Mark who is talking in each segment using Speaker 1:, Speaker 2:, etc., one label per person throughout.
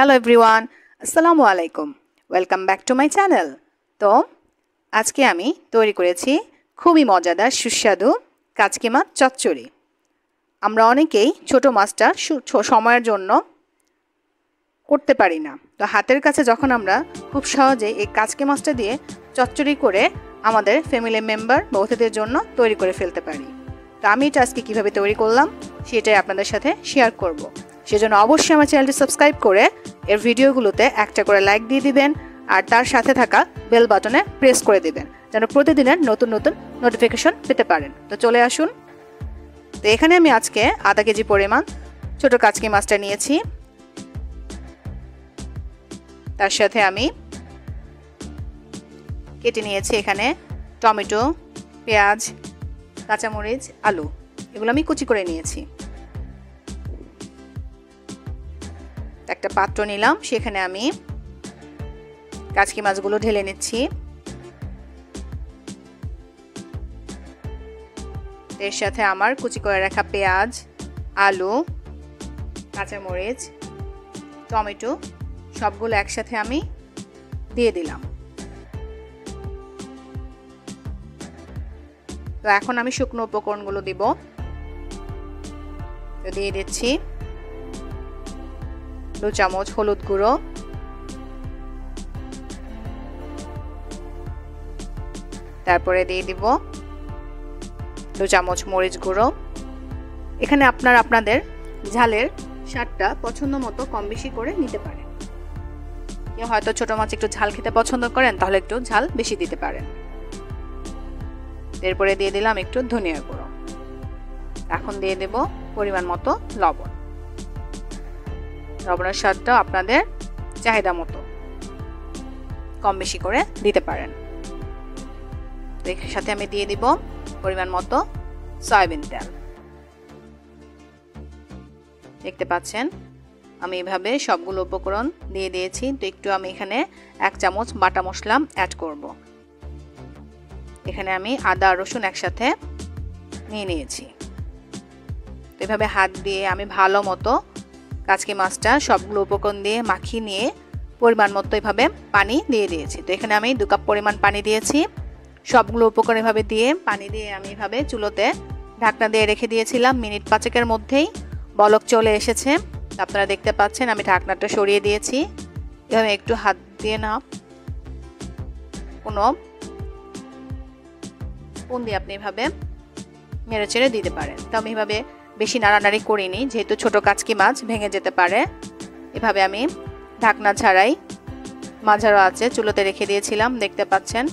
Speaker 1: Hello everyone, আসসালামু আলাইকুম। Welcome back to my channel. তো আজকে আমি তৈরি করেছি খুবই মজাদার সুস্বাদু কাচকি মাছ চচ্চড়ি। আমরা অনেকেই ছোট মাছটা সময়ের জন্য করতে পারি না, তো হাতের কাছে যখন আমরা খুব সহজে এই কাচকি মাছটা দিয়ে চচ্চড়ি করে আমাদের ফ্যামিলি মেম্বার বা অতিথিদের জন্য তৈরি করে ফেলতে পারি। তো আমি এটা আজকে কীভাবে তৈরি করলাম সেটাই আপনাদের সাথে শেয়ার করব। সেজন্য অবশ্যই আমার চ্যানেলটি সাবস্ক্রাইব করে এর ভিডিওগুলোতে একটা করে লাইক দিয়ে দিবেন আর তার সাথে থাকা বেল বাটনে প্রেস করে দিবেন যেন প্রতিদিনের নতুন নতুন নোটিফিকেশন পেতে পারেন। তো চলে আসুন। তো এখানে আমি আজকে আধা কেজি পরিমাণ ছোট কাচকি মাছটা নিয়েছি। তার সাথে আমি কেটে নিয়েছি এখানে টমেটো, পেঁয়াজ, কাঁচামরিচ, আলু, এগুলো আমি কুচি করে নিয়েছি। একটা পাত্র নিলাম, সেখানে আমি কাচকি মাছগুলো ঢেলে নিচ্ছি। এর সাথে আমার কুচি করে রাখা পেঁয়াজ, আলু, কাঁচামরিচ, টমেটো সবগুলো একসাথে আমি দিয়ে দিলাম। তো এখন আমি শুকনো উপকরণগুলো দিব। তো দিয়ে দিচ্ছি 2 চামচ হলুদ গুঁড়ো, তারপরে দিয়ে দিব 2 চামচ মরিচ গুঁড়ো। এখানে আপনারা আপনাদের ঝালের স্বাদটা পছন্দ মতো কম বেশি করে নিতে পারেন। কেউ হয়তো ছোট মাছ একটু ঝাল খেতে পছন্দ করেন, তাহলে একটু ঝাল বেশি দিতে পারেন। এরপরে দিয়ে দিলাম একটু ধনিয়া গুঁড়ো। এখন দিয়ে দেব পরিমাণ মতো লবণ। লবণের স্বাদটা আপনাদের চাহিদা মতো কম বেশি করে দিতে পারেন। তো এর সাথে আমি দিয়ে দিব পরিমাণ মতো সয়াবিন তেল। দেখতে পাচ্ছেন আমি এভাবে সবগুলো উপকরণ দিয়ে দিয়েছি। তো একটু আমি এখানে 1 চামচ বাটা মশলা অ্যাড করব। এখানে আমি আদা রসুন একসাথে নিয়ে নিয়েছি। তো এভাবে হাত দিয়ে আমি ভালো মতো কাচকি মাছটা সবগুলো উপকরণ দিয়ে মাখিয়ে নিয়ে পরিমাণ মতো এভাবে পানি দিয়ে দিয়েছি। তো এখানে আমি 2 কাপ পরিমাণ পানি দিয়েছি। সবগুলো উপকরণ এভাবে দিয়ে পানি দিয়ে আমি এভাবে চুলোতে ঢাকনা দিয়ে রেখে দিয়েছিলাম। মিনিট 5-এর মধ্যেই বলক চলে এসেছে। আপনারা দেখতে পাচ্ছেন আমি ঢাকনাটা সরিয়ে দিয়েছি। এভাবে একটু হাত দিয়ে না কোনো স্পুন দিয়ে আপনি এভাবে নেড়ে চেড়ে দিতে পারেন। তো আমি এভাবে বেশি নাড়ানাড়ি করিনি, যেহেতু ছোট কাচকি মাছ ভেঙে যেতে পারে। এভাবে আমি ঢাকনা ছাড়াই মাঝারো আছে চুলোতে রেখে দিয়েছিলাম। দেখতে পাচ্ছেন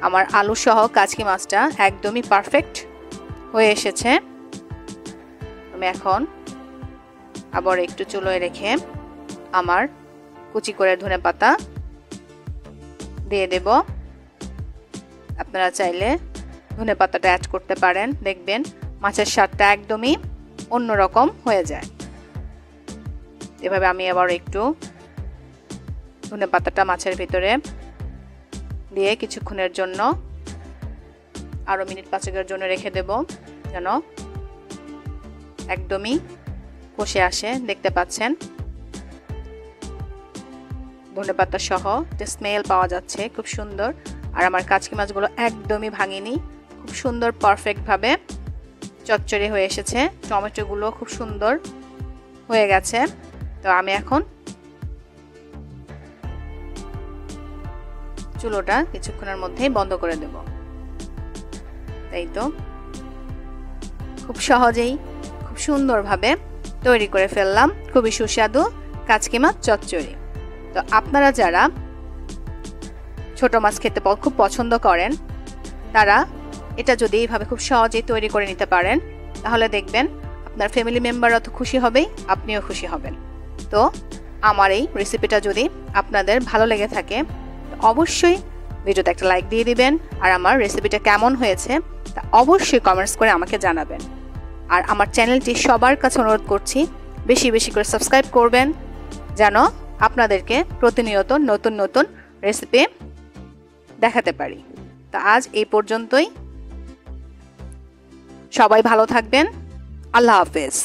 Speaker 1: আমার আলু সহ কাচকি মাছটা একদমই পারফেক্ট হয়ে এসেছে। আমি এখন আবার একটু চুলোয় রেখে আমার কুচি করে ধনেপাতা দিয়ে দেব। আপনারা চাইলে ধনেপাতাটা অ্যাড করতে পারেন, দেখবেন মাছের স্বাদটা একদমই অন্যরকম হয়ে যায়। এভাবে আমি আবার একটু ধনেপাতাটা মাছের ভিতরে দিয়ে কিছুক্ষণের জন্য আরো মিনিট 5-এর জন্য রেখে দেব যেন একদমই কষে আসে। দেখতে পাচ্ছেন ধনেপাতা সহ যে স্মেল পাওয়া যাচ্ছে খুব সুন্দর। আর আমার কাচকি মাছগুলো একদমই ভাঙিনি, খুব সুন্দর পারফেক্ট ভাবে চচ্চড়ি হয়ে এসেছে। টমেটোগুলো খুব সুন্দর হয়ে গেছে। তো আমি এখন চুলোটা কিছুক্ষণের মধ্যেই বন্ধ করে দেব। তাই তো খুব সহজেই খুব সুন্দরভাবে তৈরি করে ফেললাম খুবই সুস্বাদু কাচকি মাছ চচ্চড়ি। তো আপনারা যারা ছোট মাছ খেতে খুব পছন্দ করেন, তারা এটা যদি এইভাবে খুব সহজেই তৈরি করে নিতে পারেন, তাহলে দেখবেন আপনার ফ্যামিলি মেম্বাররা তো খুশি হবেই, আপনিও খুশি হবেন। তো আমার এই রেসিপিটা যদি আপনাদের ভালো লেগে থাকে অবশ্যই ভিডিওতে একটা লাইক দিয়ে দিবেন। আর আমার রেসিপিটা কেমন হয়েছে তা অবশ্যই কমেন্টস করে আমাকে জানাবেন। আর আমার চ্যানেলটি সবার কাছে অনুরোধ করছি বেশি বেশি করে সাবস্ক্রাইব করবেন, যেন আপনাদেরকে প্রতিনিয়ত নতুন নতুন রেসিপি দেখাতে পারি। তো আজ এই পর্যন্তই। সবাই ভালো থাকবেন। আল্লাহ হাফেজ।